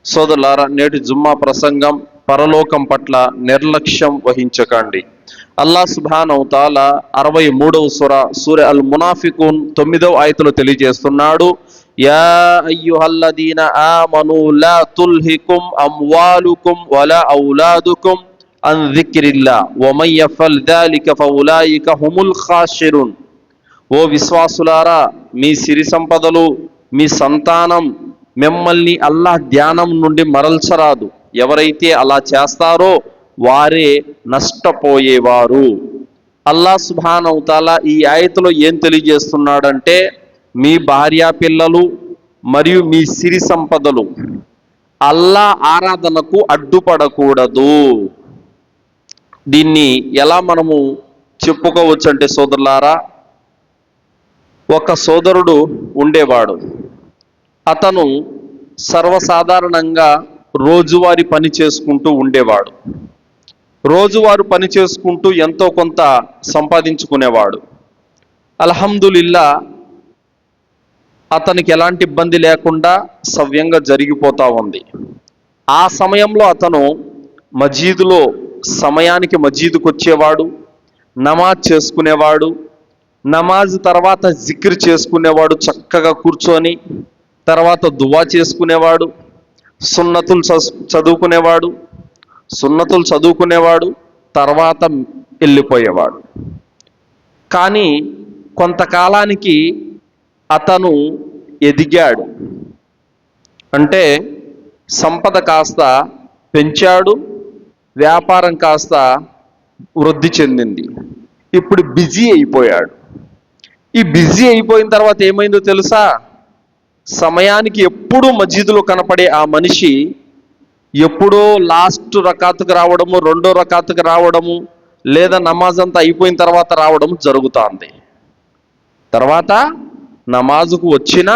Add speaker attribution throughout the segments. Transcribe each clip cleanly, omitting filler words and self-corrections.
Speaker 1: సోదరులారా, నేటి జుమ్మా ప్రసంగం పరలోకం పట్ల నిర్లక్ష్యం వహించకండి. అల్లాహ్ సుబ్హానహు తాలా 63వ సూర అల్ మునాఫికూన్ 9వ ఆయతులో తెలియజేస్తున్నాడు, యా అయ్యుహల్లదీన ఆమను లా తుల్హికుం అమ్వాలుకుం వలా ఔలాదుకుం అన్ జిక్రిల్లా వమన్ యఫల్ జాలిక ఫౌలాయిక హుముల్ ఖాసిరున్. ఓ విశ్వాసులారా, మీ సిరి సంపదలు, మీ సంతానం మిమ్మల్ని అల్లాహ్ ధ్యానం నుండి మరల్చరాదు. ఎవరైతే అలా చేస్తారో వారే నష్టపోయేవారు. అల్లాహ్ సుబ్హానహు తాలా ఈ ఆయతలో ఏం తెలియజేస్తున్నాడంటే, మీ భార్యా పిల్లలు మరియు మీ సిరి సంపదలు అల్లాహ్ ఆరాధనకు అడ్డుపడకూడదు. దీన్ని ఎలా మనము చెప్పుకోవచ్చు అంటే, సోదరులారా, ఒక సోదరుడు ఉండేవాడు. అతను సర్వసాధారణంగా రోజువారీ పని చేసుకుంటూ ఉండేవాడు. రోజువారు పని చేసుకుంటూ ఎంతో కొంత సంపాదించుకునేవాడు. అల్హమ్దులిల్లా, అతనికి ఎలాంటి ఇబ్బంది లేకుండా సవ్యంగా జరిగిపోతూ ఉంది. ఆ సమయంలో అతను మజీదులో సమయానికి మజీదుకు వచ్చేవాడు, నమాజ్ చేసుకునేవాడు. నమాజ్ తర్వాత జిక్ర్ చేసుకునేవాడు చక్కగా కూర్చొని. తర్వాత దువా చేసుకునేవాడు, సున్నతులు చదువుకునేవాడు, తర్వాత వెళ్ళిపోయేవాడు. కానీ కొంతకాలానికి అతను ఎదిగాడు. అంటే సంపద కాస్త పెంచాడు, వ్యాపారం కాస్త వృద్ధి చెందింది. ఇప్పుడు బిజీ అయిపోయాడు. ఈ బిజీ అయిపోయిన తర్వాత ఏమైందో తెలుసా? సమయానికి ఎప్పుడూ మస్జిదులో కనపడే ఆ మనిషి ఎప్పుడో లాస్ట్ రకాతుకు రావడము, రెండో రకాతుకు రావడము, లేదా నమాజ్ అంతా అయిపోయిన తర్వాత రావడము జరుగుతుంది. తర్వాత నమాజుకు వచ్చిన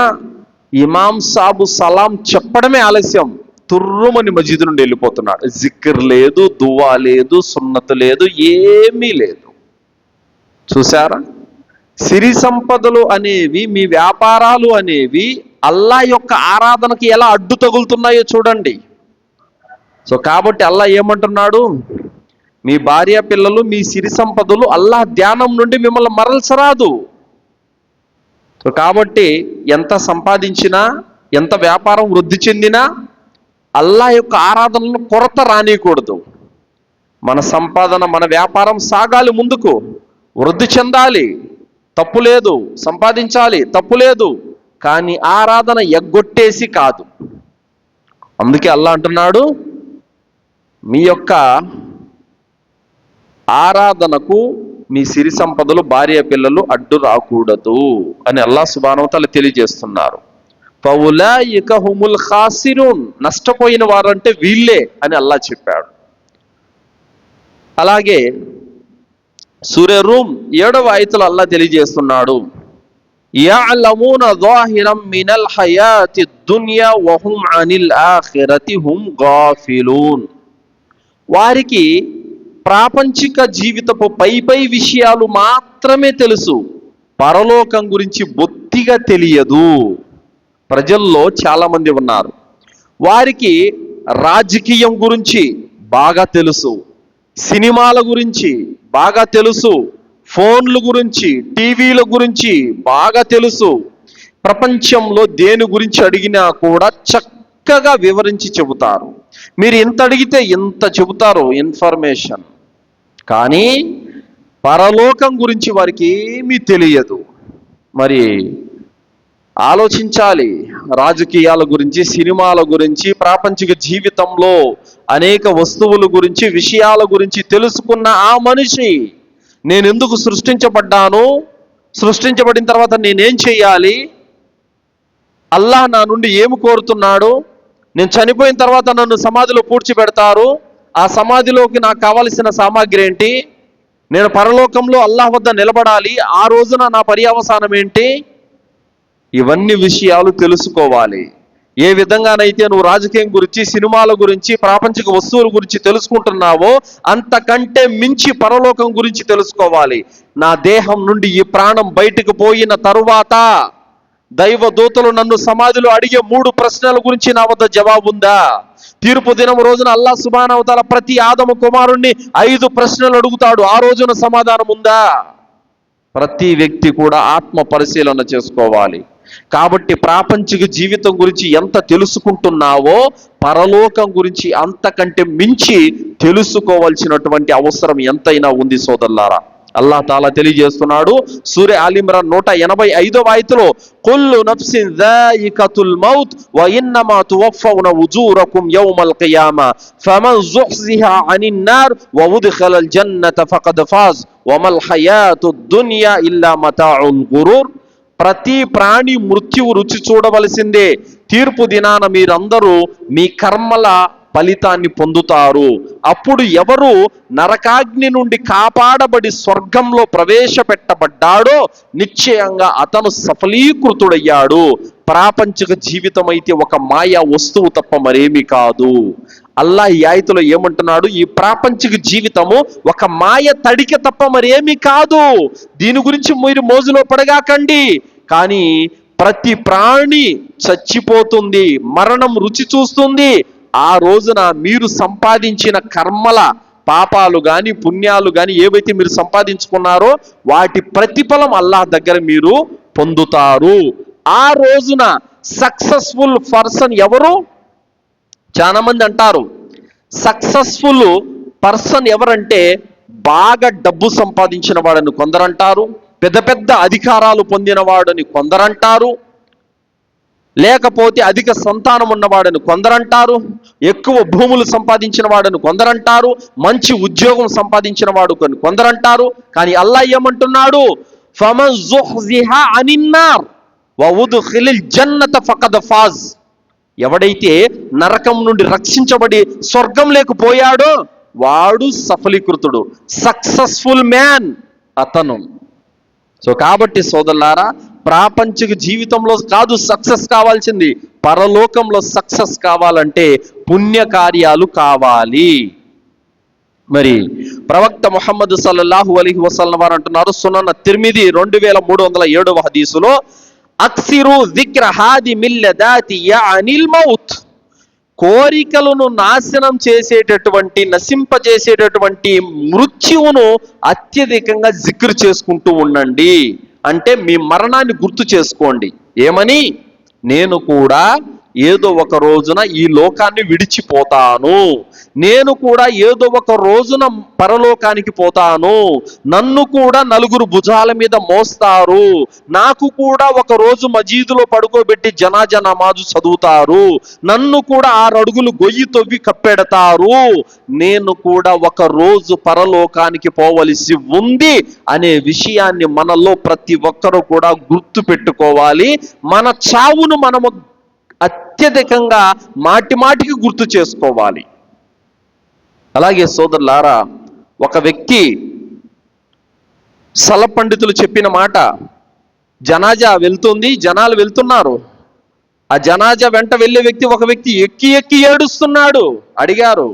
Speaker 1: ఇమాం సాబు సలాం చెప్పడమే ఆలస్యం, తుర్రుమని మస్జిద్ నుండి వెళ్ళిపోతున్నాడు. జిక్ర్ లేదు, దువా లేదు, సున్నతు లేదు, ఏమీ లేదు. చూసారా? సిరి సంపదలు అనేవి, మీ వ్యాపారాలు అనేవి అల్లాహ్ యొక్క ఆరాధనకి ఎలా అడ్డు తగులుతున్నాయో చూడండి. సో కాబట్టి అల్లాహ్ ఏమంటున్నాడు? మీ భార్య పిల్లలు, మీ సిరి సంపదలు అల్లాహ్ ధ్యానం నుండి మిమ్మల్ని మరల్చరాదు. సో కాబట్టి ఎంత సంపాదించినా, ఎంత వ్యాపారం వృద్ధి చెందినా అల్లాహ్ యొక్క ఆరాధనలో కొరత రానియకూడదు. మన సంపాదన, మన వ్యాపారం సాగాలి, ముందుకు వృద్ధి చెందాలి, తప్పు లేదు. సంపాదించాలి, తప్పు లేదు. కానీ ఆరాధన ఎగ్గొట్టేసి కాదు. అందుకే అల్లాహ్ అంటున్నాడు, మీ యొక్క ఆరాధనకు మీ సిరి సంపదలు, భార్య పిల్లలు అడ్డు రాకూడదు అని అల్లాహ్ సుబ్హానహు తఆలా తెలియజేస్తున్నారు. ఫౌలాయిక హుముల్ ఖాసిరూన్, నష్టపోయిన వారంటే వీళ్ళే అని అల్లాహ్ చెప్పాడు. అలాగే సూరే రూమ్ 7వ ఆయతులో అల్లాహ్ తెలియజేస్తున్నాడు, యఅలమూన ज़ాహిరం మినల్ హయాతి దున్యా వహుం అనిల్ ఆఖిరతి హుం గాఫిలూన్. వారికి ప్రాపంచిక జీవితపు పై విషయాలు మాత్రమే తెలుసు, పరలోకం గురించి బొత్తిగా తెలియదు. ప్రజల్లో చాలా మంది ఉన్నారు, వారికి రాజకీయం గురించి బాగా తెలుసు, సినిమాల గురించి బాగా తెలుసు, ఫోన్ల గురించి, టీవీల గురించి బాగా తెలుసు. ప్రపంచంలో దేని గురించి అడిగినా కూడా చక్కగా వివరించి చెబుతారు. మీరు ఎంత అడిగితే ఎంత చెబుతారు ఇన్ఫర్మేషన్. కానీ పరలోకం గురించి వారికి ఏమీ తెలియదు. మరి ఆలోచించాలి. రాజకీయాల గురించి, సినిమాల గురించి, ప్రాపంచిక జీవితంలో అనేక వస్తువుల గురించి, విషయాల గురించి తెలుసుకున్న ఆ మనిషి, నేను ఎందుకు సృష్టించబడ్డాను, సృష్టించబడిన తర్వాత నేనేం చేయాలి, అల్లాహ్ నా నుండి ఏమి కోరుతున్నాడు, నేను చనిపోయిన తర్వాత నన్ను సమాధిలో పూడ్చిపెడతారు, ఆ సమాధిలోకి నాకు కావలసిన సామాగ్రి ఏంటి, నేను పరలోకంలో అల్లాహ్ వద్ద నిలబడాలి, ఆ రోజున నా పర్యవసానం ఏంటి, ఇవన్నీ విషయాలు తెలుసుకోవాలి. ఏ విధంగానైతే నువ్వు రాజకీయం గురించి, సినిమాల గురించి, ప్రాపంచిక వస్తువుల గురించి తెలుసుకుంటున్నావో అంతకంటే మించి పరలోకం గురించి తెలుసుకోవాలి. నా దేహం నుండి ఈ ప్రాణం బయటకు పోయిన తరువాత దైవ దూతలు నన్ను సమాధిలో అడిగే 3 ప్రశ్నల గురించి నా వద్ద జవాబు ఉందా? తీర్పు దినం రోజున అల్లాహ్ సుబ్హానహు వ తఆలా ప్రతి ఆదము కుమారుణ్ణి 5 ప్రశ్నలు అడుగుతాడు. ఆ రోజున సమాధానం ఉందా? ప్రతి వ్యక్తి కూడా ఆత్మ పరిశీలన చేసుకోవాలి. కాబట్టి ప్రాపంచిక జీవితం గురించి ఎంత తెలుసుకుంటున్నావో పరలోకం గురించి అంతకంటే మించి తెలుసుకోవాల్సినటువంటి అవసరం ఎంతైనా ఉంది సోదరులారా. అల్లాహ్ తాలా తెలియజేస్తున్నాడు సూరా ఆల్ ఇమ్రాన్ 185వ ఆయతలో, కుల్లు నఫ్సిన్ జాయికతుల్ మౌత్ వ ఇన్నమా తువఫౌన ఉజూరకుమ్ యౌమల్ ఖియామా ఫమన్ జుహ్జిహా అనిన్ నార్ వ ఉద్ఖిలల్ జన్నత ఫఖద్ ఫాజ్ వమల్ హయాతుద్ దునియా ఇల్లా మతాఉల్ గురూర్. ప్రతి ప్రాణి మృత్యువు రుచి చూడవలసిందే. తీర్పు దినాన మీరందరూ మీ కర్మల ఫలితాన్ని పొందుతారు. అప్పుడు ఎవరు నరకాగ్ని నుండి కాపాడబడి స్వర్గంలో ప్రవేశపెట్టబడ్డాడో నిశ్చయంగా అతను సఫలీకృతుడయ్యాడు. ప్రాపంచిక జీవితం అయితే ఒక మాయా వస్తువు తప్ప మరేమీ కాదు. అల్లాహ్ ఈ ఆయతలో ఏమంటున్నాడు? ఈ ప్రాపంచిక జీవితము ఒక మాయ తడిక తప్ప మరేమీ కాదు. దీని గురించి మీరు మోజులో పడగాకండి. కానీ ప్రతి ప్రాణి చచ్చిపోతుంది, మరణం రుచి చూస్తుంది. ఆ రోజున మీరు సంపాదించిన కర్మల పాపాలు గాని పుణ్యాలు గాని ఏవైతే మీరు సంపాదించుకున్నారో వాటి ప్రతిఫలం అల్లాహ్ దగ్గర మీరు పొందుతారు. ఆ రోజున సక్సెస్ఫుల్ పర్సన్ ఎవరు? చాలా మంది అంటారు సక్సెస్ఫుల్ పర్సన్ ఎవరంటే బాగా డబ్బు సంపాదించిన వాడని కొందరంటారు, పెద్ద పెద్ద అధికారాలు పొందిన వాడని కొందరంటారు, లేకపోతే అధిక సంతానం ఉన్నవాడని కొందరంటారు, ఎక్కువ భూములు సంపాదించిన వాడని కొందరంటారు, మంచి ఉద్యోగం సంపాదించిన వాడు కొందరంటారు. కానీ అల్లాహ్ ఏమంటున్నాడు? ఫమన్ జుహ్జిహా అనిన్ నార్ వ ఉద్ఖిలల్ జన్నత ఫఖద్ ఫాజ్. ఎవడైతే నరకం నుండి రక్షించబడి స్వర్గం లేకపోయాడో వాడు సఫలీకృతుడు, సక్సెస్ఫుల్ మ్యాన్ అతను. సో కాబట్టి సోదరులారా, ప్రాపంచిక జీవితంలో కాదు సక్సెస్ కావాల్సింది, పరలోకంలో సక్సెస్ కావాలంటే పుణ్యకార్యాలు కావాలి. మరి ప్రవక్త ముహమ్మద్ సల్లల్లాహు అలైహి వసల్లం వారు అంటున్నారు సునన్ తిర్మిది 2307వ హదీసులో, అక్సిరు జిక్ర హాది మిల్లదాతి యఅనిల్ మౌత్. కోరికలను నాశనం చేసేటటువంటి నశింపజేసేటటువంటి మృత్యువును అత్యధికంగా జిక్ర్ చేసుకుంటూ ఉండండి. అంటే మీ మరణాన్ని గుర్తు చేసుకోండి. ఏమని? నేను కూడా ఏదో ఒక రోజున ఈ లోకాన్ని విడిచిపోతాను, నేను కూడా ఏదో ఒక రోజున పరలోకానికి పోతాను, నన్ను కూడా నలుగురు భుజాల మీద మోస్తారు, నాకు కూడా ఒక రోజు మజీదులో పడుకోబెట్టి జనాజా నమాజు చదువుతారు, నన్ను కూడా 6 అడుగులు గొయ్యి తవ్వి కప్పెడతారు, నేను కూడా ఒక రోజు పరలోకానికి పోవలసి ఉంది అనే విషయాన్ని మనలో ప్రతి ఒక్కరూ కూడా గుర్తు పెట్టుకోవాలి. మన చావును మనము అత్యధికంగా మాటి మాటికి గుర్తు చేసుకోవాలి. అలాగే సోదరులారా, ఒక వ్యక్తి సల పండితులు చెప్పిన మాట, జనాజా వెళ్తుంది, జనాలు వెళ్తున్నారు, ఆ జనాజా వెంట వెళ్ళే వ్యక్తి ఒక వ్యక్తి ఎక్కి ఎక్కి ఏడుస్తున్నాడు. అడిగారు,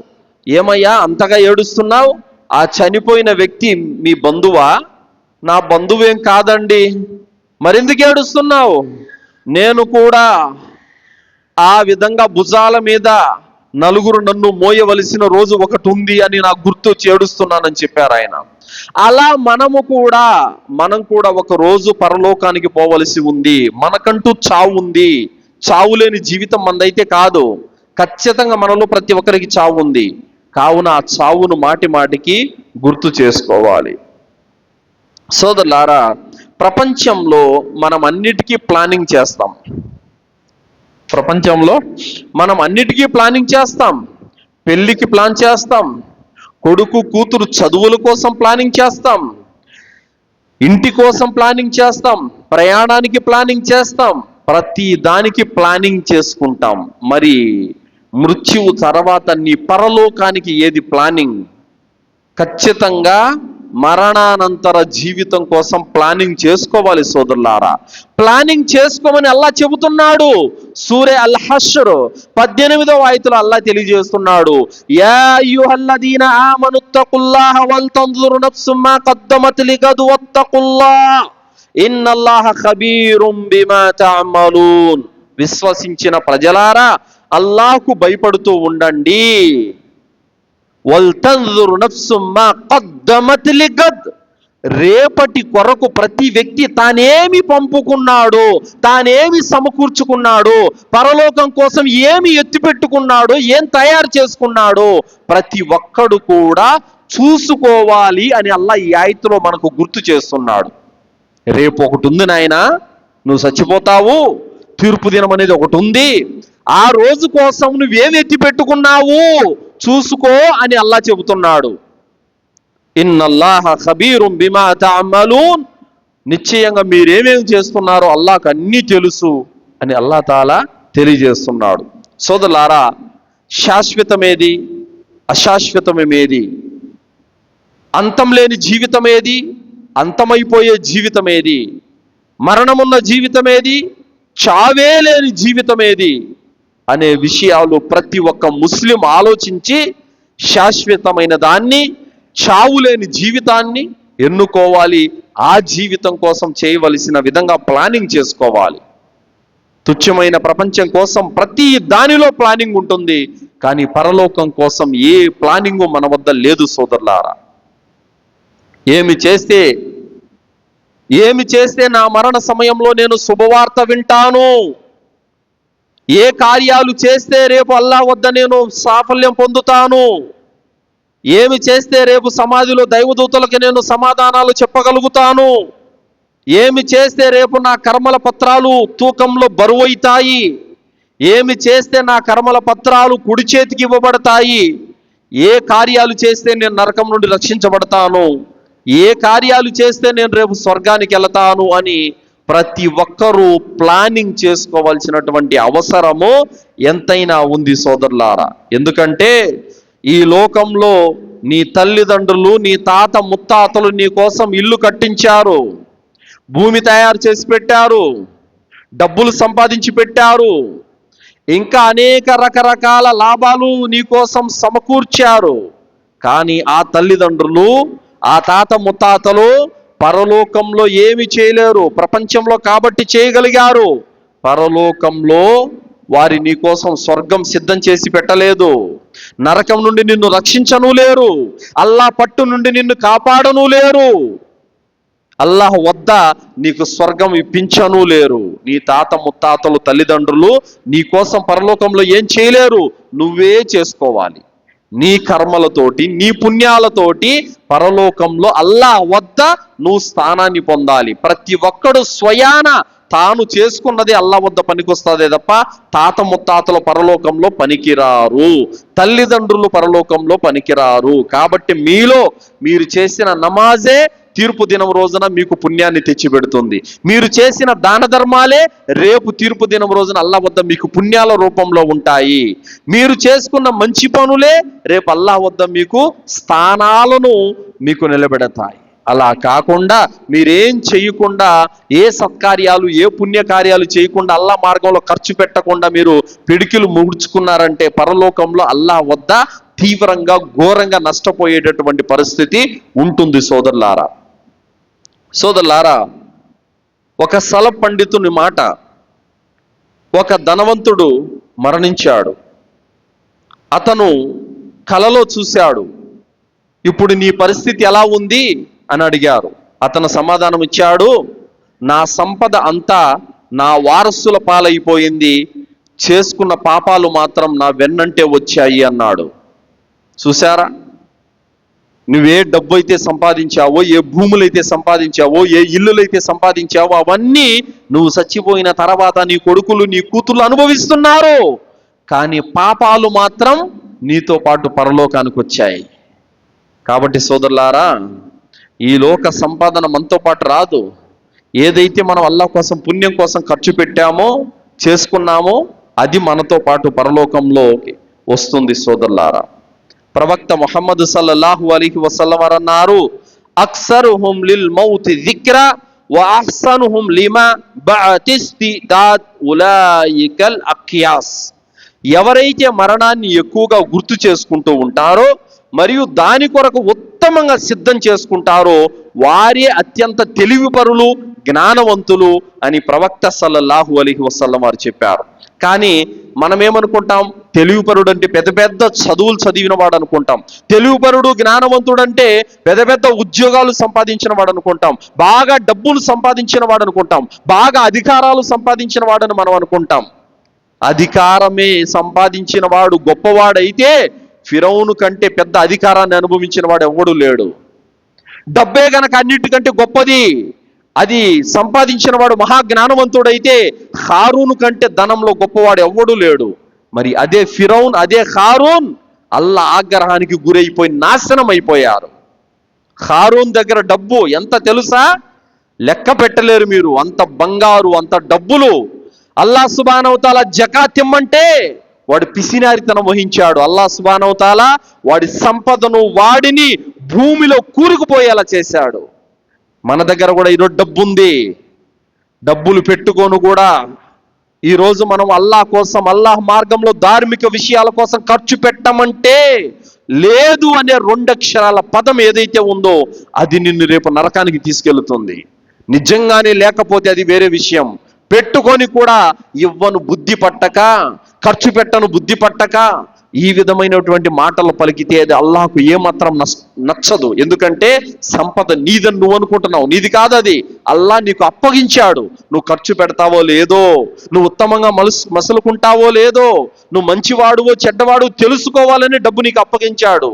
Speaker 1: ఏమయ్యా అంతగా ఏడుస్తున్నావు? ఆ చనిపోయిన వ్యక్తి మీ బంధువా? నా బంధువేం కాదండి. మరెందుకు ఏడుస్తున్నావు? నేను కూడా ఆ విధంగా భుజాల మీద నలుగురు నన్ను మోయవలసిన రోజు ఒకటి ఉంది అని నాకు గుర్తు చేడుస్తున్నానని చెప్పారు ఆయన. అలా మనం కూడా ఒక రోజు పరలోకానికి పోవలసి ఉంది. మనకంటూ చావు ఉంది. చావు లేని జీవితం మనదైతే కాదు. ఖచ్చితంగా మనలో ప్రతి ఒక్కరికి చావు ఉంది. కావున ఆ చావును మాటి మాటికి గుర్తు చేసుకోవాలి. సోదరులారా, ప్రపంచంలో మనం అన్నిటికీ ప్లానింగ్ చేస్తాం. ప్రపంచంలో మనం అన్నిటికీ ప్లానింగ్ చేస్తాం. పెళ్లికి ప్లాన్ చేస్తాం, కొడుకు కూతురు చదువుల కోసం ప్లానింగ్ చేస్తాం, ఇంటి కోసం ప్లానింగ్ చేస్తాం, ప్రయాణానికి ప్లానింగ్ చేస్తాం, ప్రతి దానికి ప్లానింగ్ చేసుకుంటాం. మరి మృత్యువు తర్వాత నీ పరలోకానికి ఏది ప్లానింగ్? ఖచ్చితంగా మరణానంతర జీవితం కోసం ప్లానింగ్ చేసుకోవాలి సోదరులారా. ప్లానింగ్ చేసుకోమని అల్లాహ్ చెబుతున్నాడు. సూరే అల్ హష్ర్ 18వ ఆయతలో అల్లాహ్ తెలియజేస్తున్నాడు, యా అయ్యుహల్లదీన ఆమనుత్తకుల్లాహ వల్ తన్జుర్ నఫ్సుమ్ మా ఖద్దమత్ లిగద్ వత్తకుల్లాహ్. ఇన్నల్లాహ ఖబీరుం బిమా తఅమలూన్. విశ్వసించిన ప్రజలారా అల్లాహ్కు భయపడుతూ ఉండండి. వల్తన్జుర్ నఫ్సుమ్ మా ఖద్దమత్ లిగద్. రేపటి కొరకు ప్రతి వ్యక్తి తానేమి పంపుకున్నాడో, తానేమి సమకూర్చుకున్నాడో, పరలోకం కోసం ఏమి ఎత్తిపెట్టుకున్నాడో, ఏం తయారు చేసుకున్నాడో ప్రతి ఒక్కడు కూడా చూసుకోవాలి అని అల్లా ఈ ఆయతులో మనకు గుర్తు చేస్తున్నాడు. రేపు ఒకటి ఉంది నాయనా, నువ్వు చచ్చిపోతావు, తీర్పు దినం అనేది ఒకటి ఉంది. ఆ రోజు కోసం నువ్వేమి ఎత్తి పెట్టుకున్నావు చూసుకో అని అల్లా చెబుతున్నాడు. ఇన్నల్లాహ ఖబీరుం బిమా తఅమలూన్. నిశ్చయంగా మీరేమేమి చేస్తున్నారో అల్లాహ్కు అన్నీ తెలుసు అని అల్లా తాలా తెలియజేస్తున్నాడు. సోదరులారా, శాశ్వతమేది, అశాశ్వతమేది, అంతం లేని జీవితం ఏది, అంతమైపోయే జీవితం ఏది, మరణమున్న జీవితం ఏది, చావే లేని జీవితం ఏది అనే విషయాలు ప్రతి ఒక్క ముస్లిం ఆలోచించి శాశ్వతమైన దాన్ని, చావు లేని జీవితాన్ని ఎన్నుకోవాలి. ఆ జీవితం కోసం చేయవలసిన విధంగా ప్లానింగ్ చేసుకోవాలి. తుచ్చమైన ప్రపంచం కోసం ప్రతి దానిలో ప్లానింగ్ ఉంటుంది, కానీ పరలోకం కోసం ఏ ప్లానింగు మన వద్ద లేదు సోదరులారా. ఏమి చేస్తే నా మరణ సమయంలో నేను శుభవార్త వింటాను, ఏ కార్యాలు చేస్తే రేపు అల్లా వద్ద నేను సాఫల్యం పొందుతాను, ఏమి చేస్తే రేపు సమాధిలో దైవదూతలకు నేను సమాధానాలు చెప్పగలుగుతాను, ఏమి చేస్తే రేపు నా కర్మల పత్రాలు తూకంలో బరువైతాయి, ఏమి చేస్తే నా కర్మల పత్రాలు కుడి చేతికి ఇవ్వబడతాయి, ఏ కార్యాలు చేస్తే నేను నరకం నుండి రక్షించబడతాను, ఏ కార్యాలు చేస్తే నేను రేపు స్వర్గానికి వెళతాను అని ప్రతి ఒక్కరూ ప్లానింగ్ చేసుకోవాల్సినటువంటి అవసరము ఎంతైనా ఉంది సోదరులారా. ఎందుకంటే ఈ లోకంలో నీ తల్లిదండ్రులు, నీ తాత ముత్తాతలు నీ కోసం ఇల్లు కట్టించారు, భూమి తయారు చేసి పెట్టారు, డబ్బులు సంపాదించి పెట్టారు, ఇంకా అనేక రకరకాల లాభాలు నీ కోసం సమకూర్చారు. కానీ ఆ తల్లిదండ్రులు, ఆ తాత ముత్తాతలు పరలోకంలో ఏమి చేయలేరు. ప్రపంచంలో కాబట్టి చేయగలిగారు, పరలోకంలో వారి నీ కోసం స్వర్గం సిద్ధం చేసి పెట్టలేదు. నరకం నుండి నిన్ను రక్షించను లేరు, అల్లా పట్టు నుండి నిన్ను కాపాడను లేరు, అల్లాహ్ వద్ద నీకు స్వర్గం ఇప్పించను లేరు. నీ తాత ముత్తాతలు తల్లిదండ్రులు నీ కోసం పరలోకంలో ఏం చేయలేరు, నువ్వే చేసుకోవాలి. నీ కర్మలతోటి, నీ పుణ్యాలతోటి పరలోకంలో అల్లాహ్ వద్ద నువ్వు స్థానాన్ని పొందాలి. ప్రతి ఒక్కడు స్వయాన తాను చేసుకున్నది అల్లాహ్ వద్ద పనికొస్తుందే తప్ప తాత ముత్తాతల పరలోకంలో పనికిరారు, తల్లిదండ్రులు పరలోకంలో పనికిరారు. కాబట్టి మీరు చేసిన నమాజే తీర్పు దినం రోజున మీకు పుణ్యాన్ని తెచ్చిపెడుతుంది. మీరు చేసిన దాన ధర్మాలే రేపు తీర్పు దినం రోజున అల్లాహ్ వద్ద మీకు పుణ్యాల రూపంలో ఉంటాయి. మీరు చేసుకున్న మంచి పనులే రేపు అల్లాహ్ వద్ద మీకు స్థానాలను మీకు నిలబెడతాయి. అలా కాకుండా మీరేం చేయకుండా, ఏ సత్కార్యాలు, ఏ పుణ్యకార్యాలు చేయకుండా, అల్లా మార్గంలో ఖర్చు పెట్టకుండా మీరు పిడికిలు ముడుచుకున్నారంటే పరలోకంలో అల్లాహ్ వద్ద తీవ్రంగా, ఘోరంగా నష్టపోయేటటువంటి పరిస్థితి ఉంటుంది సోదరులారా. ఒక సల పండితుని మాట, ఒక ధనవంతుడు మరణించాడు. అతను కలలో చూశాడు, ఇప్పుడు నీ పరిస్థితి ఎలా ఉంది అని అడిగారు. అతను సమాధానం ఇచ్చాడు, నా సంపద అంతా నా వారసుల పాలైపోయింది, చేసుకున్న పాపాలు మాత్రం నా వెన్నంటే వచ్చాయి అన్నాడు. చూసారా, నువ్వే డబ్బు అయితే సంపాదించావో, ఏ భూములైతే సంపాదించావో, ఏ ఇల్లులైతే సంపాదించావో అవన్నీ నువ్వు చచ్చిపోయిన తర్వాత నీ కొడుకులు, నీ కూతుళ్ళు అనుభవిస్తున్నారు. కానీ పాపాలు మాత్రం నీతో పాటు పరలోకానికి వచ్చాయి. కాబట్టి సోదరులారా, ఈ లోక సంపాదన మనతో పాటు రాదు. ఏదైతే మనం అల్లాహ్ కోసం, పుణ్యం కోసం ఖర్చు పెట్టామో, చేసుకున్నామో అది మనతో పాటు పరలోకంలో వస్తుంది సోదరులారా. ప్రవక్త ముహమ్మద్ సల్లల్లాహు అలైహి వసల్లం అన్నారు, అక్సరుహుం లిల్ మౌతి జిక్రా వ అహ్సనుహుం లిమా బఅతిస్తిదాద్ ఉలైకల్ అఖ్యాస్. ఎవరైతే మరణాన్ని ఎక్కువగా గుర్తు చేసుకుంటూ ఉంటారో మరియు దాని కొరకు ఉత్తమంగా సిద్ధం చేసుకుంటారో వారే అత్యంత తెలివిపరులు, జ్ఞానవంతులు అని ప్రవక్త సల్లల్లాహు అలైహి వసల్లం వారు చెప్పారు. కానీ మనం ఏమనుకుంటాం? తెలివిపరుడు అంటే పెద్ద పెద్ద చదువులు చదివిన వాడు అనుకుంటాం. తెలివిపరుడు జ్ఞానవంతుడు అంటే పెద్ద పెద్ద ఉద్యోగాలు సంపాదించిన వాడు అనుకుంటాం. బాగా డబ్బులు సంపాదించిన వాడు అనుకుంటాం. బాగా అధికారాలు సంపాదించిన వాడని మనం అనుకుంటాం. అధికారమే సంపాదించిన వాడు గొప్పవాడైతే ఫిరౌను కంటే పెద్ద అధికారాన్ని అనుభవించిన వాడు ఎవడు లేడు. డబ్బే గనక అన్నిటికంటే గొప్పది, అది సంపాదించిన వాడు మహాజ్ఞానవంతుడైతే హారూను కంటే ధనంలో గొప్పవాడు ఎవ్వడూ లేడు. మరి అదే ఫిరౌన్, అదే హారూన్ అల్లా ఆగ్రహానికి గురైపోయి నాశనం అయిపోయారు. హారూన్ దగ్గర డబ్బు ఎంత తెలుసా? లెక్క పెట్టలేరు మీరు. అంత బంగారు, అంత డబ్బులు. అల్లా సుబ్హానహు వ తఆలా జకాత్ ఇమ్మంటే వాడు పిసినారితనం వహించాడు. అల్లా సుబ్హానహు వ తఆలా వాడి సంపదను, వాడిని భూమిలో కూరుకుపోయేలా చేశాడు. మన దగ్గర కూడా ఈరోజు డబ్బు ఉంది. డబ్బులు పెట్టుకోను కూడా ఈరోజు మనం అల్లాహ్ కోసం, అల్లాహ్ మార్గంలో ధార్మిక విషయాల కోసం ఖర్చు పెట్టమంటే లేదు అనే 2 అక్షరాల పదం ఏదైతే ఉందో అది నిన్ను రేపు నరకానికి తీసుకెళ్తుంది. నిజంగానే లేకపోతే అది వేరే విషయం. పెట్టుకొని కూడా ఇవ్వను బుద్ధి పట్టక, ఖర్చు పెట్టను బుద్ధి పట్టక ఈ విధమైనటువంటి మాటలు పలికితే అది అల్లాహకు ఏమాత్రం నచ్చదు. ఎందుకంటే సంపద నీదని నువ్వు అనుకుంటున్నావు, నీది కాదు అది. అల్లాహ్ నీకు అప్పగించాడు. నువ్వు ఖర్చు పెడతావో లేదో, నువ్వు ఉత్తమంగా మసులుకుంటావో లేదో, నువ్వు మంచివాడువో చెడ్డవాడు తెలుసుకోవాలని డబ్బు నీకు అప్పగించాడు.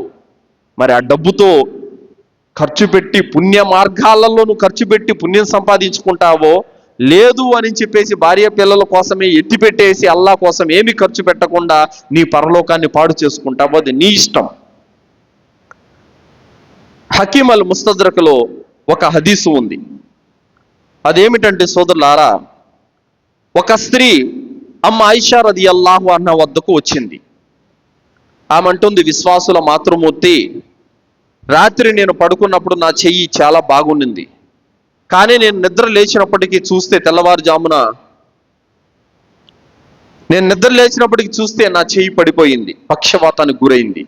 Speaker 1: మరి ఆ డబ్బుతో ఖర్చు పెట్టి పుణ్య మార్గాలలో నువ్వు ఖర్చు పెట్టి పుణ్యం సంపాదించుకుంటావో లేదు అని చెప్పేసి భార్య పిల్లల కోసమే ఎత్తిపెట్టేసి అల్లాహ్ కోసం ఏమి ఖర్చు పెట్టకుండా నీ పరలోకాన్ని పాడు చేసుకుంటావో అది నీ ఇష్టం. హకీమ్ అల్ ముస్తద్రక్లో ఒక హదీసు ఉంది. అదేమిటంటే సోదరులారా, ఒక స్త్రీ అమ్మ ఆయిషా రదియల్లాహు అన్హా వద్దకు వచ్చింది. ఆమె అంటుంది, విశ్వాసుల మాతృమూర్తి, రాత్రి నేను పడుకున్నప్పుడు నా చెయ్యి చాలా బాగుండింది. కానీ నేను నిద్ర లేచినప్పటికీ చూస్తే తెల్లవారుజామున నా చెయ్యి పడిపోయింది, పక్షవాతానికి గురైంది.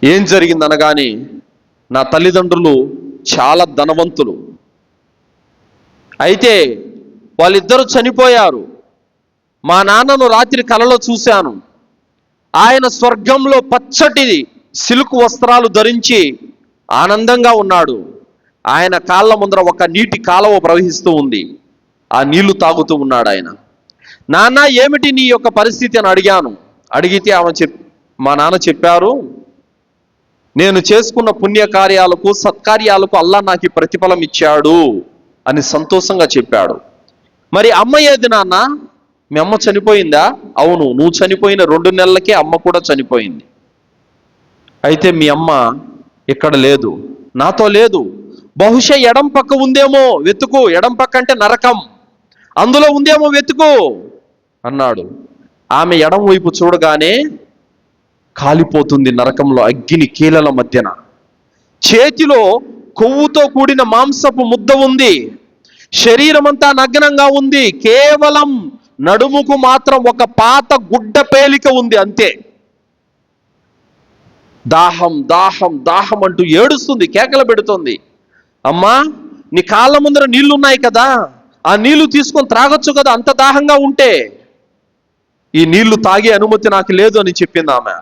Speaker 1: ఏం జరిగిందనగానే నా తల్లిదండ్రులు చాలా ధనవంతులు, అయితే వాళ్ళిద్దరూ చనిపోయారు. మా నాన్నను రాత్రి కలలో చూశాను. ఆయన స్వర్గంలో పచ్చటి సిల్క్ వస్త్రాలు ధరించి ఆనందంగా ఉన్నాడు. ఆయన కాళ్ళ ముందర ఒక నీటి కాలువ ప్రవహిస్తూ ఉంది. ఆ నీళ్లు తాగుతూ ఉన్నాడు ఆయన. నాన్న ఏమిటి నీ యొక్క పరిస్థితి అని అడిగాను. అడిగితే మా నాన్న చెప్పారు, నేను చేసుకున్న పుణ్యకార్యాలకు, సత్కార్యాలకు అల్లాహ్ నాకు ప్రతిఫలం ఇచ్చాడు అని సంతోషంగా చెప్పాడు. మరి అమ్మ ఏది నాన్న? మీ అమ్మ చనిపోయిందా? అవును, నువ్వు చనిపోయిన 2 నెలలకే అమ్మ కూడా చనిపోయింది. అయితే మీ అమ్మ ఇక్కడ లేదు, నాతో లేదు. బహుశా ఎడం పక్క ఉందేమో వెతుకు, ఎడం పక్క అంటే నరకం, అందులో ఉందేమో వెతుకు అన్నాడు. ఆమె ఎడం వైపు చూడగానే కాలిపోతుంది నరకంలో అగ్ని కీలల మధ్యన. చేతిలో కొవ్వుతో కూడిన మాంసపు ముద్ద ఉంది. శరీరం అంతా నగ్నంగా ఉంది. కేవలం నడుముకు మాత్రం ఒక పాత గుడ్డ పేలిక ఉంది, అంతే. దాహం దాహం దాహం అంటూ ఏడుస్తుంది, కేకలు పెడుతుంది. అమ్మా, నీ కాళ్ళ ముందర నీళ్లున్నాయి కదా, ఆ నీళ్లు తీసుకొని త్రాగొచ్చు కదా, అంత దాహంగా ఉంటే. ఈ నీళ్లు తాగే అనుమతి నాకు లేదు అని చెప్పింది ఆమె.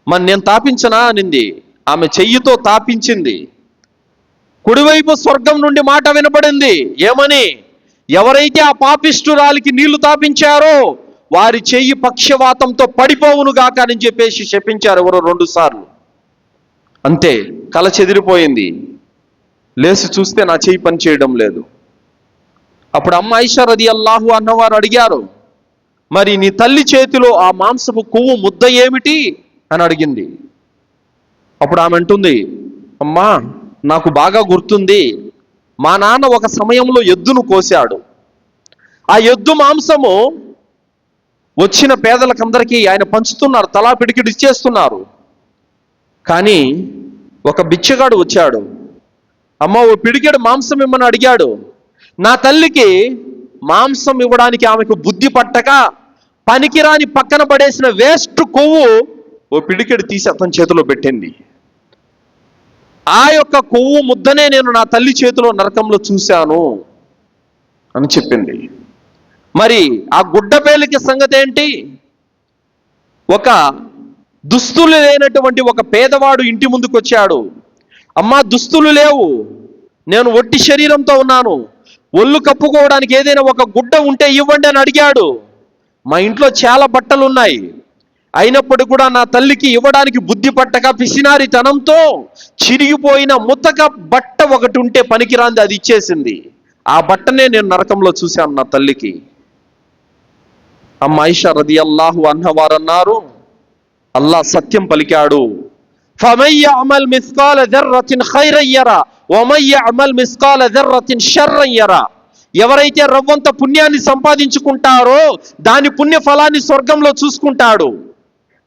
Speaker 1: మరి నేను తాపించనా అనింది. ఆమె చెయ్యితో తాపించింది. కుడివైపు స్వర్గం నుండి మాట వినపడింది. ఏమని? ఎవరైతే ఆ పాపిష్టురాలికి నీళ్లు తాపించారో వారి చెయ్యి పక్షవాతంతో పడిపోవును గాక అని చెప్పేసి శపించారు ఎవరో 2 సార్లు. అంతే, కల చెదిరిపోయింది. లేచి చూస్తే నా చెయ్యి పని చేయడం లేదు. అప్పుడు అమ్మ ఆయిషా రదియల్లాహు అన్హా వారు అడిగారు, మరి నీ తల్లి చేతిలో ఆ మాంసపు కొవ్వు ముద్ద ఏమిటి అని అడిగింది. అప్పుడు ఆమె అంటుంది, అమ్మా, నాకు బాగా గుర్తుంది, మా నాన్న ఒక సమయంలో ఎద్దును కోశాడు. ఆ ఎద్దు మాంసము వచ్చిన పేదలకందరికీ ఆయన పంచుతున్నారు, తలా పిడికిడి ఇచ్చేస్తున్నారు. కానీ ఒక బిచ్చగాడు వచ్చాడు. అమ్మ, ఓ పిడికెడు మాంసం ఇమ్మని అడిగాడు. నా తల్లికి మాంసం ఇవ్వడానికి ఆమెకు బుద్ధి పట్టక పనికిరాని పక్కన పడేసిన వేస్ట్ కొవ్వు ఓ పిడికెడు తీసి అతని చేతిలో పెట్టింది. ఆ యొక్క కొవ్వు ముద్దనే నేను నా తల్లి చేతిలో నరకంలో చూశాను అని చెప్పింది. మరి ఆ గుడ్డపేలికి సంగతి ఏంటి? ఒక దుస్తులు లేనటువంటి ఒక పేదవాడు ఇంటి ముందుకు వచ్చాడు. అమ్మా, దుస్తులు లేవు, నేను ఒట్టి శరీరంతో ఉన్నాను, ఒళ్ళు కప్పుకోవడానికి ఏదైనా ఒక గుడ్డ ఉంటే ఇవ్వండి అని అడిగాడు. మా ఇంట్లో చాలా బట్టలు ఉన్నాయి, అయినప్పటికీ కూడా నా తల్లికి ఇవ్వడానికి బుద్ధి పట్టక పిసినారితనంతో చిరిగిపోయిన ముతక బట్ట ఒకటి ఉంటే పనికిరాంది, అది ఇచ్చేసింది. ఆ బట్టనే నేను నరకంలో చూశాను నా తల్లికి. అమ్మ ఆయిషా రదియల్లాహు అన్హా వారు అన్నారు, అల్లాహ్ సత్యం పలికాడు, ఫమన్ యఅమల్ మిస్కాల దర్రతిన్ ఖైరన్ యరా వమన్ యఅమల్ మిస్కాల దర్రతిన్ షర్రన్ యరా. ఎవరైతే రవ్వంత పుణ్యాన్ని సంపాదించుకుంటారో దాని పుణ్య ఫలాన్ని స్వర్గంలో చూసుకుంటాడు,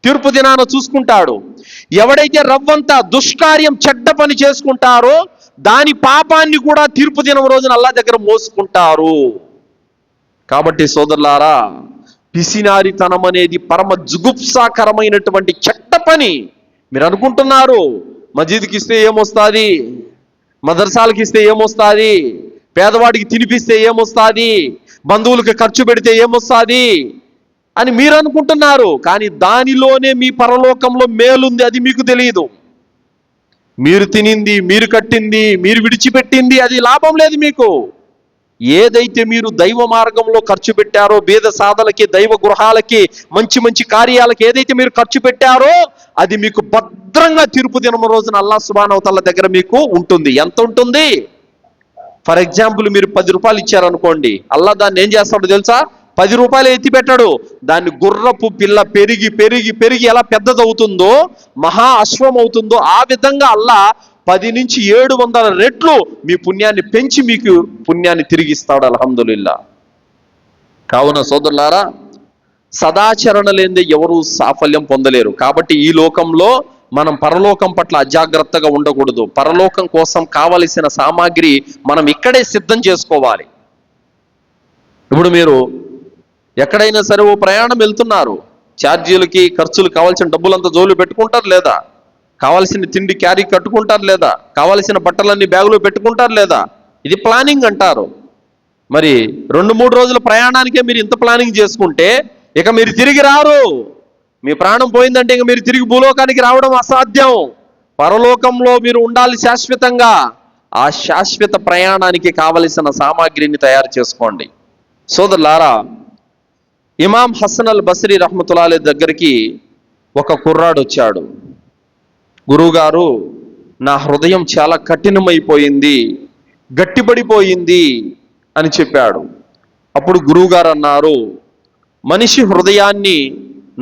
Speaker 1: తీర్పు దినాన చూసుకుంటాడు. ఎవడైతే రవ్వంత దుష్కార్యం చెడ్డ పని చేసుకుంటారో దాని పాపాన్ని కూడా తీర్పు దినం రోజున అల్లాహ్ దగ్గర మోసుకుంటారు. కాబట్టి సోదరులారా, పిసినారితనం అనేది పరమ జుగుప్సాకరమైనటువంటి చెడ్డ పని. మీరు అనుకుంటున్నారు మసీదుకి ఇస్తే ఏమొస్తుంది, మదర్సాలకి ఇస్తే ఏమొస్తుంది, పేదవాడికి తినిపిస్తే ఏమొస్తుంది, బంధువులకు ఖర్చు పెడితే ఏమొస్తుంది అని మీరు అనుకుంటున్నారు. కానీ దానిలోనే మీ పరలోకంలో మేలుంది, అది మీకు తెలియదు. మీరు తినింది, మీరు కట్టింది, మీరు విడిచిపెట్టింది అది లాభం లేదు మీకు. ఏదైతే మీరు దైవ మార్గంలో ఖర్చు పెట్టారో, బీద సాధలకి, దైవ గృహాలకి, మంచి మంచి కార్యాలకి ఏదైతే మీరు ఖర్చు పెట్టారో అది మీకు భద్రంగా తీర్పు దినం రోజున అల్లాహ్ సుబ్హానహు వ తఆలా దగ్గర మీకు ఉంటుంది. ఎంత ఉంటుంది? ఫర్ ఎగ్జాంపుల్, మీరు 10 రూపాయలు ఇచ్చారనుకోండి, అల్లాహ్ దాన్ని ఏం చేస్తాడో తెలుసా? 10 రూపాయలు ఎత్తి పెట్టాడు, దాన్ని గుర్రపు పిల్ల పెరిగి పెరిగి పెరిగి ఎలా పెద్దదవుతుందో, మహా అశ్వం అవుతుందో, ఆ విధంగా అల్లాహ్ 10 నుంచి 700 రెట్లు మీ పుణ్యాన్ని పెంచి మీకు పుణ్యాన్ని తిరిగిస్తాడు. అల్హమ్దులిల్లా. కావున సోదరులారా, సదాచరణ లేనిదే ఎవరు సాఫల్యం పొందలేరు. కాబట్టి ఈ లోకంలో మనం పరలోకం పట్ల అజాగ్రత్తగా ఉండకూడదు. పరలోకం కోసం కావలసిన సామాగ్రి మనం ఇక్కడే సిద్ధం చేసుకోవాలి. ఇప్పుడు మీరు ఎక్కడైనా సరే ఓ ప్రయాణం వెళ్తున్నారు, ఛార్జీలకి ఖర్చులు కావాల్సిన డబ్బులంతా జోలు పెట్టుకుంటారు లేదా? కావాల్సిన తిండి క్యారీ కట్టుకుంటారు లేదా? కావాల్సిన బట్టలన్నీ బ్యాగులో పెట్టుకుంటారు లేదా? ఇది ప్లానింగ్ అంటారు. మరి 2-3 రోజుల ప్రయాణానికే మీరు ఇంత ప్లానింగ్ చేసుకుంటే ఇక మీరు తిరిగి రారు. మీ ప్రాణం పోయిందంటే ఇక మీరు తిరిగి భూలోకానికి రావడం అసాధ్యం. పరలోకంలో మీరు ఉండాలి శాశ్వతంగా. ఆ శాశ్వత ప్రయాణానికి కావలసిన సామాగ్రిని తయారు చేసుకోండి. సోదరులారా, ఇమాం హసన్ అల్ బస్రీ రహ్మతుల్లాహి అలైహి దగ్గరికి ఒక కుర్రాడు వచ్చాడు. గురువుగారు, నా హృదయం చాలా కఠినమైపోయింది, గట్టిపడిపోయింది అని చెప్పాడు. అప్పుడు గురువుగారు అన్నారు, మనిషి హృదయాన్ని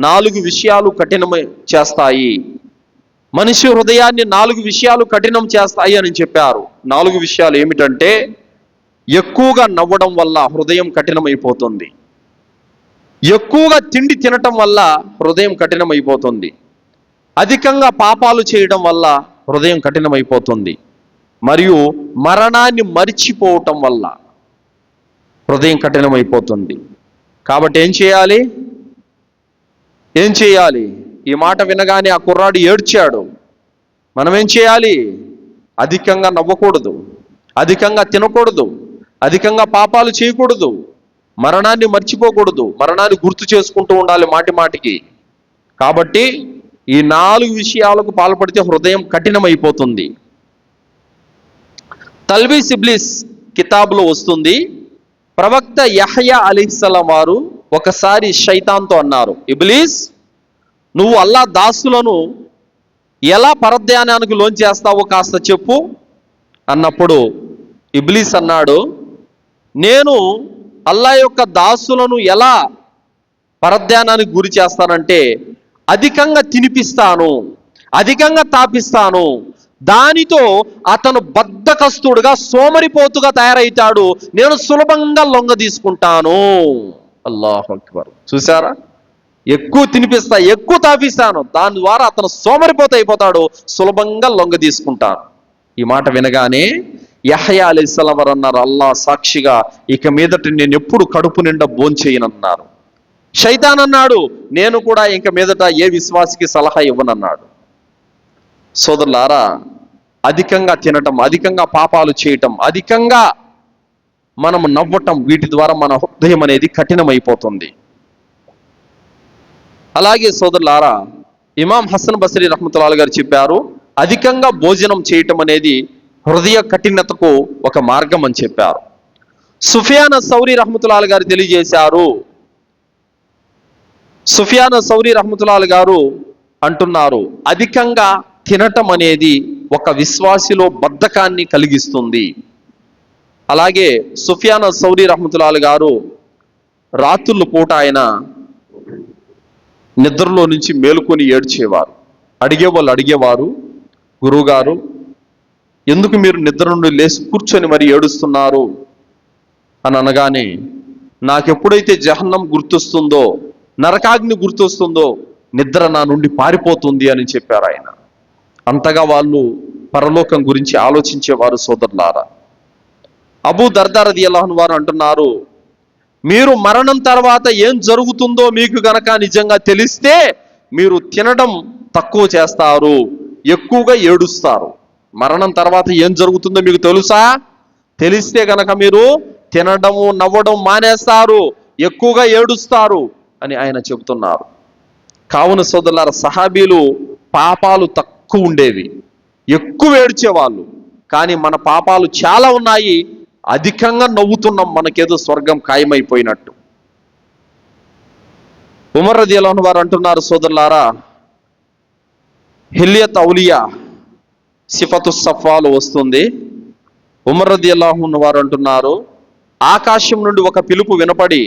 Speaker 1: 4 విషయాలు కఠినమై చేస్తాయి. మనిషి హృదయాన్ని 4 విషయాలు కఠినం చేస్తాయి అని చెప్పారు. 4 విషయాలు ఏమిటంటే, ఎక్కువగా నవ్వడం వల్ల హృదయం కఠినమైపోతుంది, ఎక్కువగా తిండి తినటం వల్ల హృదయం కఠినమైపోతుంది, అధికంగా పాపాలు చేయడం వల్ల హృదయం కఠినమైపోతుంది, మరియు మరణాన్ని మరిచిపోవటం వల్ల హృదయం కఠినమైపోతుంది. కాబట్టి ఏం చేయాలి? ఈ మాట వినగానే ఆ కుర్రాడు ఏడ్చాడు. మనం ఏం చేయాలి? అధికంగా నవ్వకూడదు, అధికంగా తినకూడదు, అధికంగా పాపాలు చేయకూడదు, మరణాన్ని మర్చిపోకూడదు, మరణాన్ని గుర్తు చేసుకుంటూ ఉండాలి మాటి మాటికి. కాబట్టి ఈ 4 విషయాలకు పాల్పడితే హృదయం కఠినమైపోతుంది. తల్బీస్ ఇబ్లీస్ కితాబులో వస్తుంది, ప్రవక్త యహ్యా అలైహిస్సలాం వారు ఒకసారి శైతాన్తో అన్నారు, ఇబ్లీస్, నువ్వు అల్లా దాసులను ఎలా పరధ్యానానికి లోన్ చేస్తావో కాస్త చెప్పు అన్నప్పుడు ఇబ్లీస్ అన్నాడు, నేను అల్లా యొక్క దాసులను ఎలా పరధ్యానానికి గురి చేస్తానంటే అధికంగా తినిపిస్తాను, అధికంగా తాపిస్తాను, దానితో అతను బద్ధకస్తుడుగా సోమరిపోతుగా తయారైతాడు, నేను సులభంగా లొంగ తీసుకుంటాను. అల్లాహు అక్బర్. చూసారా? ఎక్కువ తినిపిస్తా, ఎక్కువ తాపిస్తాను, దాని ద్వారా అతను సోమరిపోత అయిపోతాడు, సులభంగా లొంగ తీసుకుంటాను. ఈ మాట వినగానే యహ్యా అలైహిస్సలాం వారు అన్నారు, అల్లాహ్ సాక్షిగా ఇక మీదట నేను ఎప్పుడు కడుపు నిండా భోంచేయనన్నారు. శైతాన్ అన్నాడు, నేను కూడా ఇంక మీదట ఏ విశ్వాసికి సలహా ఇవ్వనన్నాడు. సోదరులారా, అధికంగా తినటం, అధికంగా పాపాలు చేయటం, అధికంగా మనం నవ్వటం, వీటి ద్వారా మన హృదయం అనేది కఠినమైపోతుంది. అలాగే సోదరులారా, ఇమాం హసన్ బసరీ రహ్మతుల్లాహి గారు చెప్పారు, అధికంగా భోజనం చేయటం అనేది హృదయ కఠినతకు ఒక మార్గం అని చెప్పారు. సుఫియాన్ సౌరీ రహ్మతుల్లాహి గారు తెలియజేశారు, సుఫియాన్ సౌరీ రహ్మతుల్లాహి గారు అంటున్నారు, అధికంగా తినటం అనేది ఒక విశ్వాసిలో బద్ధకాన్ని కలిగిస్తుంది. అలాగే సుఫియాన్ సౌరీ రహ్మతుల్లాహి గారు రాత్రుల పూట ఆయన నిద్రలో నుంచి మేలుకొని ఏడ్చేవారు. అడిగేవారు, గురువుగారు ఎందుకు మీరు నిద్ర నుండి లేచి కూర్చొని మరి ఏడుస్తున్నారు అని అనగానే, నాకెప్పుడైతే జహన్నం గుర్తొస్తుందో, నరకాగ్ని గుర్తొస్తుందో, నిద్ర నా నుండి పారిపోతుంది అని చెప్పారు ఆయన. అంతగా వాళ్ళు పరలోకం గురించి ఆలోచించేవారు సోదరులారా. అబూ దర్దా రదియల్లాహు అన్హు వారు అంటున్నారు, మీరు మరణం తర్వాత ఏం జరుగుతుందో మీకు గనక నిజంగా తెలిస్తే మీరు తినడం తక్కువ చేస్తారు, ఎక్కువగా ఏడుస్తారు. మరణం తర్వాత ఏం జరుగుతుందో మీకు తెలుసా? తెలిస్తే గనక మీరు తినడము నవ్వడం మానేస్తారు, ఎక్కువగా ఏడుస్తారు అని ఆయన చెబుతున్నారు. కావున సోదరులారా, సహాబీలు పాపాలు తక్కువ ఉండేవి, ఎక్కువ ఏడ్చేవాళ్ళు. కానీ మన పాపాలు చాలా ఉన్నాయి, అధికంగా నవ్వుతున్నాం, మనకేదో స్వర్గం ఖాయమైపోయినట్టు. ఉమర్ రదియల్లాహు అన్హు వారు అంటున్నారు, సోదరులారా, హిల్యత్ ఔలియా సిఫతు సఫాలు వస్తుంది. ఉమర్ రదియల్లాహు అన్హు వారు అంటున్నారు, ఆకాశం నుండి ఒక పిలుపు వినపడి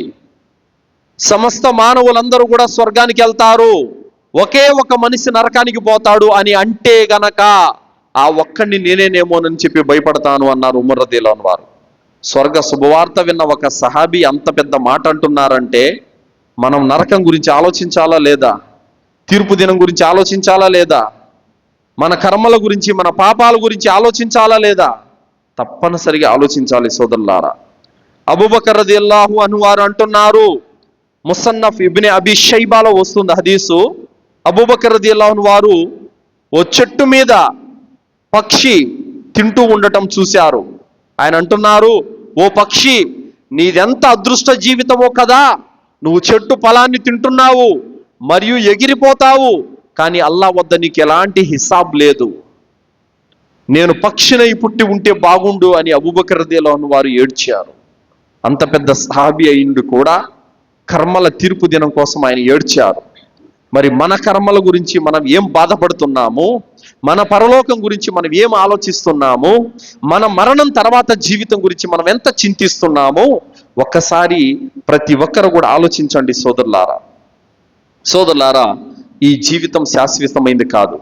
Speaker 1: సమస్త మానవులందరూ కూడా స్వర్గానికి వెళ్తారు, ఒకే ఒక మనిషి నరకానికి పోతాడు అని అంటే గనక ఆ ఒక్కడిని నేనేనేమోనని చెప్పి భయపడతాను అన్నారు ఉమర్ రదియల్లాహు అన్హు వారు. స్వర్గ శుభవార్త విన్న ఒక సహాబీ అంత పెద్ద మాట అంటున్నారంటే మనం నరకం గురించి ఆలోచించాలా లేదా? తీర్పు దినం గురించి ఆలోచించాలా లేదా? మన కర్మల గురించి, మన పాపాల గురించి ఆలోచించాలా లేదా? తప్పనిసరిగా ఆలోచించాలి సోదరులారా. అబూబకర్ రదియల్లాహు అన్హు వారు అంటున్నారు, ముసన్నఫ్ ఇబ్నే అబీ షైబాలో వస్తుంది హదీసు. అబూబకర్ రదియల్లాహు అన్హు వారు ఓ చెట్టు మీద పక్షి తింటూ ఉండటం చూశారు. ఆయన అంటున్నారు, ఓ పక్షి, నీదెంత అదృష్ట జీవితమో కదా, నువ్వు చెట్టు ఫలాన్ని తింటున్నావు మరియు ఎగిరిపోతావు, కానీ అల్లాహ్ వద్ద నీకు ఎలాంటి హిసాబ్ లేదు. నేను పక్షినై పుట్టి ఉంటే బాగుండు అని అబూబకర్ రదియల్లాహు అన్హు వారు ఏడ్చారు. అంత పెద్ద సహాబీ అయిండు కూడా కర్మల తీర్పు దినం కోసం ఆయన ఏడ్చారు. మరి మన కర్మల గురించి మనం ఏం బాధపడుతున్నాము, మన పరలోకం గురించి మనం ఏం ఆలోచిస్తున్నాము, మన మరణం తర్వాత జీవితం గురించి మనం ఎంత చింతిస్తున్నాము, ఒక్కసారి ప్రతి ఒక్కరు కూడా ఆలోచించండి సోదరులారా. ఈ జీవితం శాశ్వతమైంది కాదు.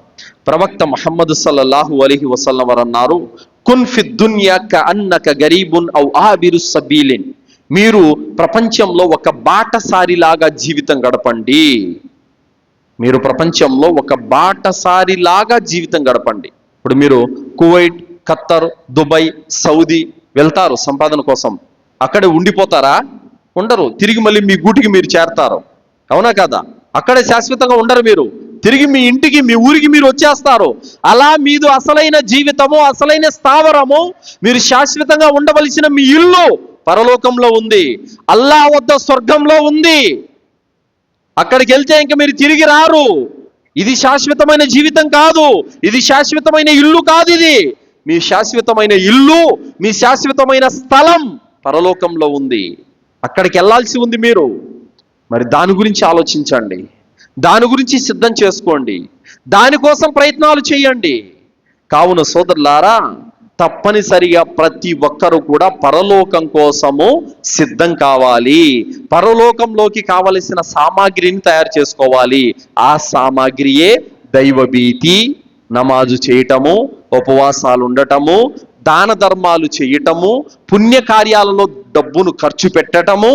Speaker 1: ప్రవక్త ముహమ్మద్ సల్లల్లాహు అలైహి వసల్లం వారు అన్నారు, కున్ ఫి దున్యా కఅన్నక గరీబున్ ఔ ఆబిరు సబీలిన్. మీరు ప్రపంచంలో ఒక బాటసారిలాగా జీవితం గడపండి. మీరు ప్రపంచంలో ఒక బాటసారిలాగా జీవితం గడపండి. ఇప్పుడు మీరు కువైట్, ఖత్తర్, దుబాయ్, సౌదీ వెళ్తారు సంపాదన కోసం. అక్కడే ఉండిపోతారా? ఉండరు. తిరిగి మళ్ళీ మీ గూటికి మీరు చేరతారు, అవునా కదా? అక్కడే శాశ్వతంగా ఉండరు. మీరు తిరిగి మీ ఇంటికి, మీ ఊరికి మీరు వచ్చేస్తారు. అలా మీది అసలైన జీవితము, అసలైన స్థావరము, మీరు శాశ్వతంగా ఉండవలసిన మీ ఇల్లు పరలోకంలో ఉంది, అల్లాహ్ వద్ద స్వర్గంలో ఉంది. అక్కడికి వెళ్తే ఇంక మీరు తిరిగి రారు. ఇది శాశ్వతమైన జీవితం కాదు, ఇది శాశ్వతమైన ఇల్లు కాదు. ఇది మీ శాశ్వతమైన ఇల్లు, మీ శాశ్వతమైన స్థలం పరలోకంలో ఉంది. అక్కడికి వెళ్ళాల్సి ఉంది మీరు. మరి దాని గురించి ఆలోచించండి, దాని గురించి సిద్ధం చేసుకోండి, దానికోసం ప్రయత్నాలు చేయండి. కావున సోదరులారా, తప్పనిసరిగా ప్రతి ఒక్కరు కూడా పరలోకం కోసము సిద్ధం కావాలి. పరలోకంలోకి కావలసిన సామాగ్రిని తయారు చేసుకోవాలి. ఆ సామాగ్రియే దైవభీతి, నమాజు చేయటము, ఉపవాసాలు ఉండటము, దాన ధర్మాలు చేయటము, పుణ్యకార్యాలలో డబ్బును ఖర్చు పెట్టటము,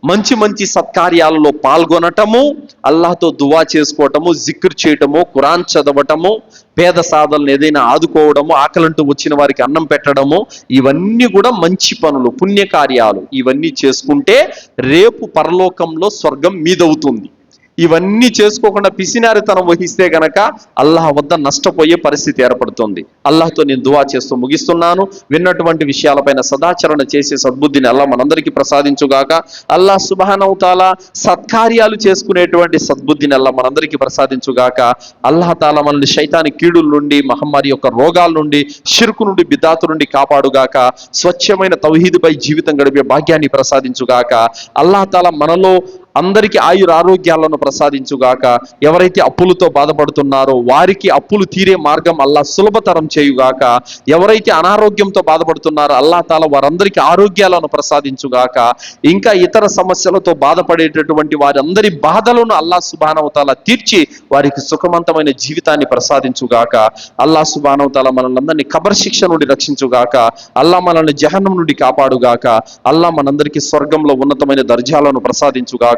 Speaker 1: మంచి మంచి సత్కార్యాలలో పాల్గొనటము, అల్లాహ్తో దువా చేసుకోవటము, జిక్ర్ చేయటము, ఖురాన్ చదవటము, పేద సాధనలు ఏదైనా ఆదుకోవడము, ఆకలంటూ వచ్చిన వారికి అన్నం పెట్టడము, ఇవన్నీ కూడా మంచి పనులు, పుణ్యకార్యాలు. ఇవన్నీ చేసుకుంటే రేపు పరలోకంలో స్వర్గం మీదవుతుంది. ఇవన్నీ చేసుకోకుండా పిసినారితనం వహిస్తే గనక అల్లాహ్ వద్ద నష్టపోయే పరిస్థితి ఏర్పడుతుంది. అల్లాహ్తో నేను దువా చేస్తూ ముగిస్తున్నాను. విన్నటువంటి విషయాలపైన సదాచరణ చేసే సద్బుద్ధిని అల్లాహ్ మనందరికీ ప్రసాదించుగాక. అల్లాహ్ సుబ్హానహు తాలా సత్కార్యాలు చేసుకునేటువంటి సద్బుద్ధిని అల్లాహ్ మనందరికీ ప్రసాదించుగాక. అల్లాహ్ తాలా మనల్ని శైతాని కీడుల నుండి, మహమ్మారి యొక్క రోగాల నుండి, షిర్కు నుండి, బిదాతు నుండి కాపాడుగాక. స్వచ్ఛమైన తౌహీదుపై జీవితం గడిపే భాగ్యాన్ని ప్రసాదించుగాక. అల్లాహ్ తాలా మనలో అందరికీ ఆయురారోగ్యాలను ప్రసాదించుగాక. ఎవరైతే అప్పులతో బాధపడుతున్నారో వారికి అప్పులు తీరే మార్గం అల్లాహ్ సులభతరం చేయుగాక. ఎవరైతే అనారోగ్యంతో బాధపడుతున్నారో అల్లాహ్ తాలా వారందరికీ ఆరోగ్యాలను ప్రసాదించుగాక. ఇంకా ఇతర సమస్యలతో బాధపడేటటువంటి వారందరి బాధలను అల్లాహ్ సుబ్హానహు తాలా తీర్చి వారికి సుఖవంతమైన జీవితాన్ని ప్రసాదించుగాక. అల్లాహ్ సుబ్హానహు తాలా మనల్ని అందరినీ ఖబర్ శిక్ష నుండి రక్షించుగాక. అల్లాహ్ మనల్ని జహన్నం నుండి కాపాడుగాక. అల్లాహ్ మనందరికీ స్వర్గంలో ఉన్నతమైన దర్జాలను ప్రసాదించుగాక.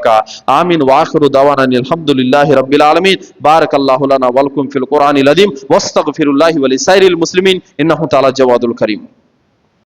Speaker 1: ఆమీన్. వాఖిరు దవానా అల్హమ్దులిల్లాహి రబ్బిల్ ఆలమీన్. బారకల్లాహు లనా వలకుం ఫిల్ ఖురానిల్ అదీమ్ వస్తగ్ఫిరుల్లాహి వలిసైరిల్ ముస్లిమీన్ ఇన్నహు తఆలా జవాదుల్ కరీం.